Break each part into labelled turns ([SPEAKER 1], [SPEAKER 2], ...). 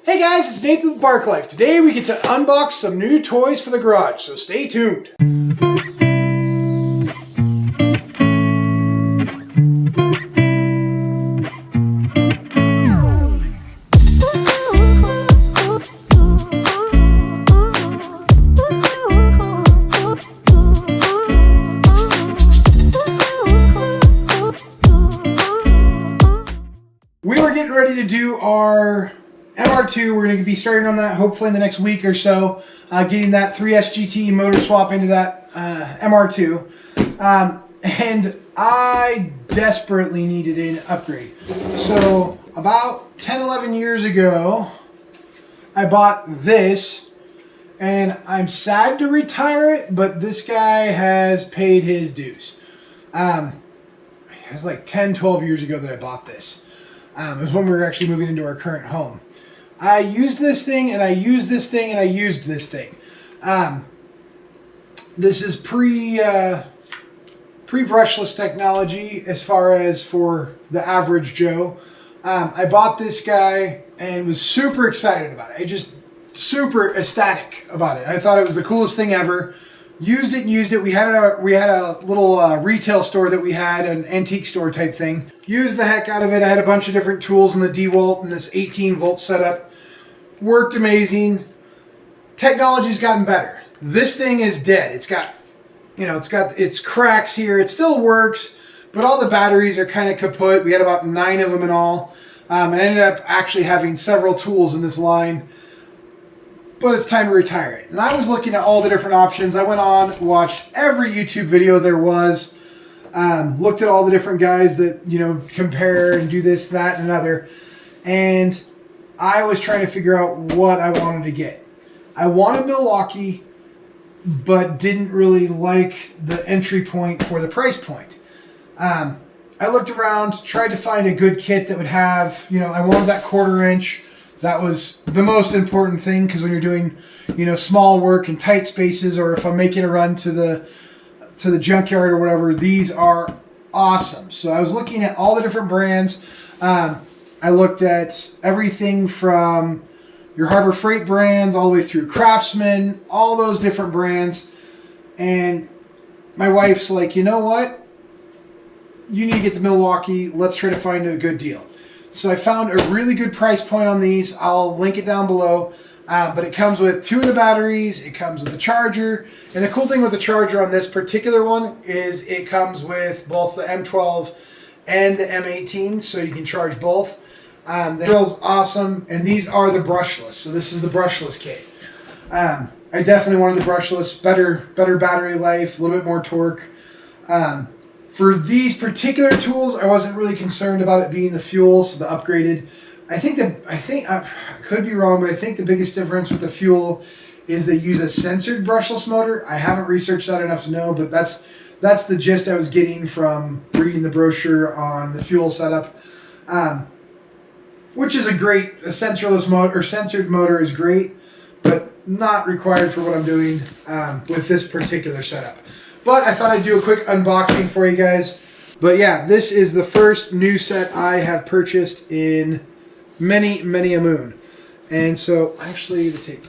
[SPEAKER 1] Hey guys, it's Nathan with Bark Life. Today we get to unbox some new toys for the garage, so stay tuned. We were getting ready to do our MR2. We're going to be starting on that hopefully in the next week or so, getting that 3S GT motor swap into that MR2. And I desperately needed an upgrade. So about 10, 11 years ago, I bought this, and I'm sad to retire it, but this guy has paid his dues. It was like 10, 12 years ago that I bought this. It was when we were actually moving into our current home. I used this thing, and I used this thing, and I used this thing. This is pre-brushless technology as far as for the average Joe. I bought this guy and was super excited about it. I just super ecstatic about it. I thought it was the coolest thing ever. Used it and used it. We had a little retail store that we had, an antique store type thing. Used the heck out of it. I had a bunch of different tools in the DeWalt and this 18 volt setup. Worked amazing. Technology's gotten better. This thing is dead. It's got its cracks here. It still works, but all the batteries are kind of kaput. We had about 9 of them in all. I ended up actually having several tools in this line. But it's time to retire it. And I was looking at all the different options. I went on, watched every YouTube video there was, looked at all the different guys that, compare and do this, that, and another. And I was trying to figure out what I wanted to get. I wanted Milwaukee, but didn't really like the entry point for the price point. I looked around, tried to find a good kit that would have, I wanted that 1/4 inch. That was the most important thing, because when you're doing, small work in tight spaces, or if I'm making a run to the junkyard or whatever, these are awesome. So I was looking at all the different brands. I looked at everything from your Harbor Freight brands all the way through Craftsman, all those different brands. And my wife's like, you know what? You need to get the Milwaukee. Let's try to find a good deal. So I found a really good price point on these. I'll link it down below. But it comes with 2 of the batteries. It comes with the charger. And the cool thing with the charger on this particular one is it comes with both the M12 and the M18. So you can charge both. The drill's awesome. And these are the brushless. So this is the brushless kit. I definitely wanted the brushless. Better battery life. A little bit more torque. For these particular tools, I wasn't really concerned about it being the fuel, so the upgraded. I could be wrong, but I think the biggest difference with the fuel is they use a censored brushless motor. I haven't researched that enough to know, but that's the gist I was getting from reading the brochure on the fuel setup, which is a sensorless motor, or censored motor is great, but not required for what I'm doing with this particular setup. But I thought I'd do a quick unboxing for you guys. But yeah, this is the first new set I have purchased in many, many a moon. And so, actually, the tape.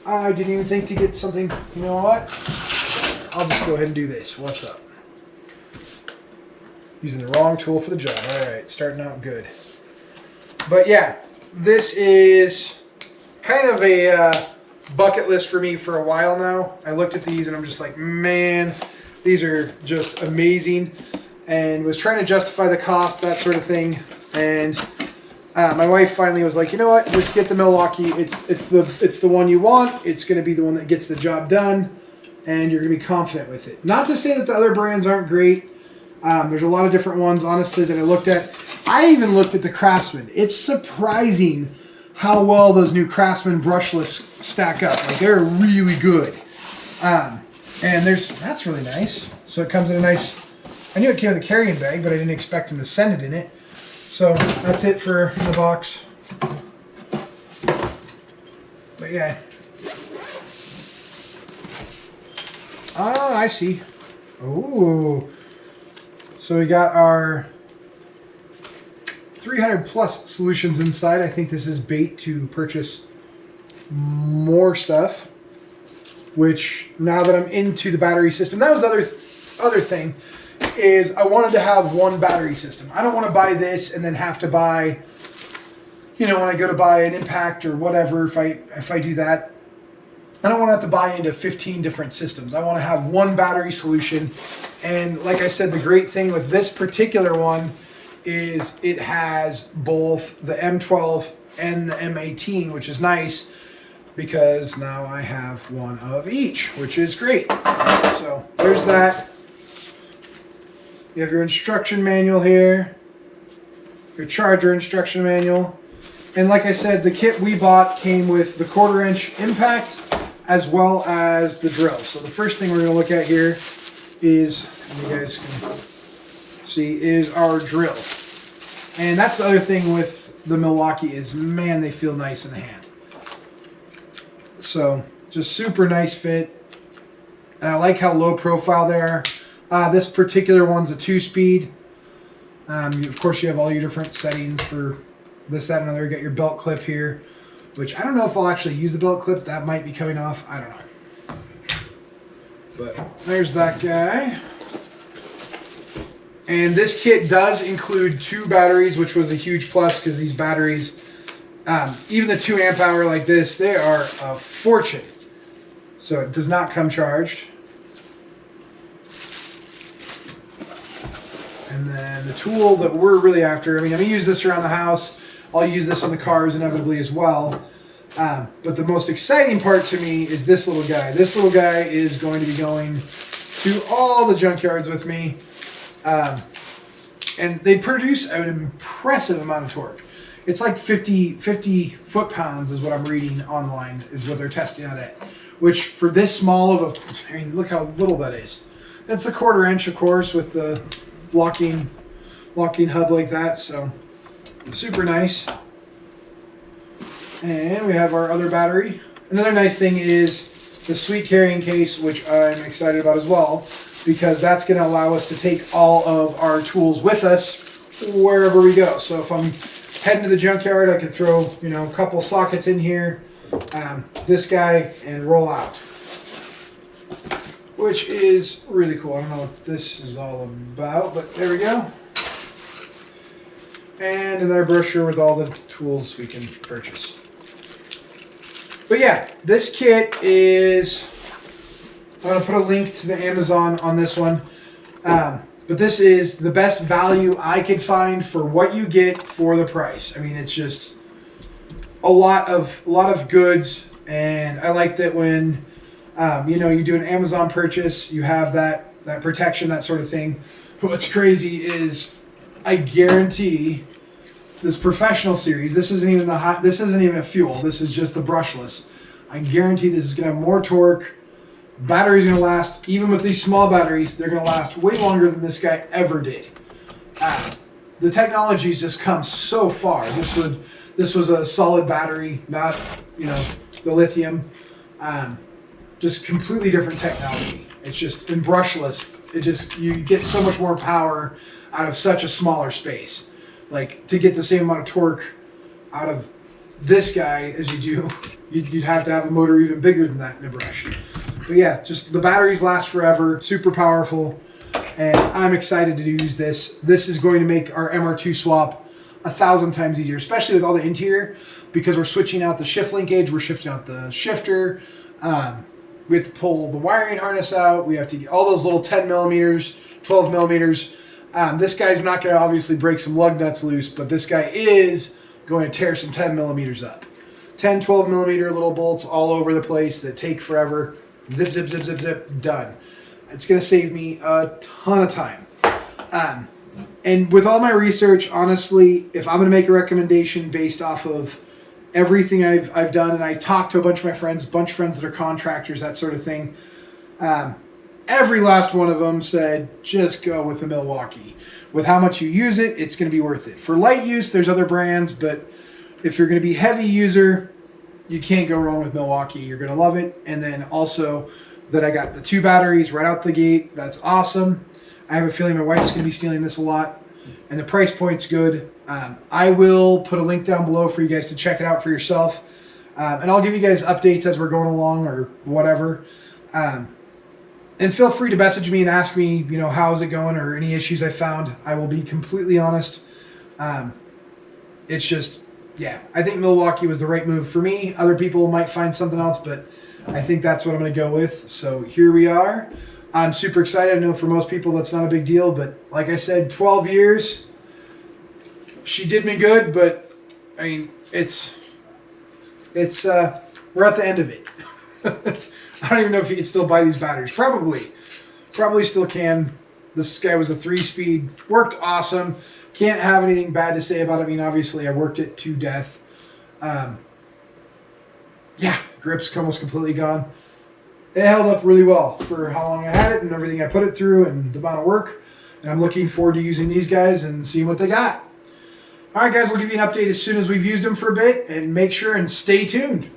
[SPEAKER 1] I didn't even think to get something. You know what? I'll just go ahead and do this. What's up? Using the wrong tool for the job. All right, starting out good. But yeah, this is kind of a bucket list for me for a while now. I looked at these and I'm just like, man, these are just amazing, and was trying to justify the cost, that sort of thing. And my wife finally was like, you know what, just get the Milwaukee. It's the one you want. It's going to be the one that gets the job done, and you're going to be confident with it. Not to say that the other brands aren't great. There's a lot of different ones, honestly, that I looked at. I even looked at the Craftsman. It's surprising how well those new Craftsman brushless stack up. Like, they're really good. And that's really nice. So it comes in a nice, I knew it came with a carrying bag, but I didn't expect them to send it in it. So that's it for the box. But yeah. Ah, I see. Ooh. So we got our 300 plus solutions inside. I think this is bait to purchase more stuff, which now that I'm into the battery system, that was the other thing, is I wanted to have one battery system. I don't want to buy this and then have to buy, when I go to buy an impact or whatever, if I do that, I don't want to have to buy into 15 different systems. I want to have one battery solution. And like I said, the great thing with this particular one is it has both the M12 and the M18, which is nice because now I have one of each, which is great. So there's that. You have your instruction manual here, your charger instruction manual. And like I said, the kit we bought came with the 1/4 inch impact as well as the drill. So the first thing we're going to look at here is, you guys can see, is our drill. And that's the other thing with the Milwaukee is, man, they feel nice in the hand. So just super nice fit. And I like how low profile they are. This particular one's a 2-speed. Of course, you have all your different settings for this, that, and another. You got your belt clip here, which I don't know if I'll actually use the belt clip. That might be coming off. I don't know. But there's that guy. And this kit does include 2 batteries, which was a huge plus because these batteries, even the 2 amp hour like this, they are a fortune. So it does not come charged. And then the tool that we're really after, I mean, I'm going to use this around the house. I'll use this on the cars inevitably as well. But the most exciting part to me is this little guy. This little guy is going to be going to all the junkyards with me. And they produce an impressive amount of torque. It's like 50 foot-pounds is what I'm reading online, is what they're testing out at. Which for this small of a, I mean, look how little that is. That's a 1/4 inch, of course, with the locking hub like that. So super nice. And we have our other battery. Another nice thing is the sweet carrying case, which I'm excited about as well, because that's going to allow us to take all of our tools with us wherever we go. So if I'm heading to the junkyard, I can throw, a couple sockets in here, this guy, and roll out, which is really cool. I don't know what this is all about, but there we go. And another brochure with all the tools we can purchase. But yeah, this kit is, I'm going to put a link to the Amazon on this one. But this is the best value I could find for what you get for the price. I mean, it's just a lot of goods, and I like that when you do an Amazon purchase, you have that protection, that sort of thing. But what's crazy is I guarantee this professional series, this isn't even a fuel, this is just the brushless. I guarantee this is going to have more torque. Battery's going to last, even with these small batteries, they're going to last way longer than this guy ever did. The technology's just come so far. This was a solid battery, not, the lithium. Just completely different technology. It's just, in brushless, you get so much more power out of such a smaller space. Like, to get the same amount of torque out of this guy as you do, you'd have to have a motor even bigger than that in a brush. But yeah, just the batteries last forever, super powerful, and I'm excited to use this. This is going to make our MR2 swap 1,000 times easier, especially with all the interior, because we're switching out the shift linkage, we're shifting out the shifter, we have to pull the wiring harness out, we have to get all those little 10 millimeters, 12 millimeters. This guy's not going to obviously break some lug nuts loose, but this guy is going to tear some 10 millimeters up. 10, 12 millimeter little bolts all over the place that take forever. Zip, zip, zip, zip, zip, done. It's going to save me a ton of time. And with all my research, honestly, if I'm going to make a recommendation based off of everything I've done, and I talked to a bunch of my friends, that are contractors, that sort of thing, every last one of them said, just go with the Milwaukee. With how much you use it, it's going to be worth it. For light use, there's other brands, but if you're going to be a heavy user, you can't go wrong with Milwaukee. You're going to love it. And then also that I got the 2 batteries right out the gate. That's awesome. I have a feeling my wife's going to be stealing this a lot. And the price point's good. I will put a link down below for you guys to check it out for yourself. And I'll give you guys updates as we're going along or whatever. And feel free to message me and ask me, you know, how's it going or any issues I found. I will be completely honest. It's just, yeah, I think Milwaukee was the right move for me. Other people might find something else, but I think that's what I'm going to go with. So here we are. I'm super excited. I know for most people that's not a big deal, but like I said, 12 years. She did me good, but I mean, we're at the end of it. I don't even know if you can still buy these batteries. Probably still can. This guy was a 3-speed, worked awesome. Can't have anything bad to say about it. I mean, obviously I worked it to death. Yeah, grip's almost completely gone. It held up really well for how long I had it and everything I put it through and the amount of work. And I'm looking forward to using these guys and seeing what they got. All right, guys, we'll give you an update as soon as we've used them for a bit, and make sure and stay tuned.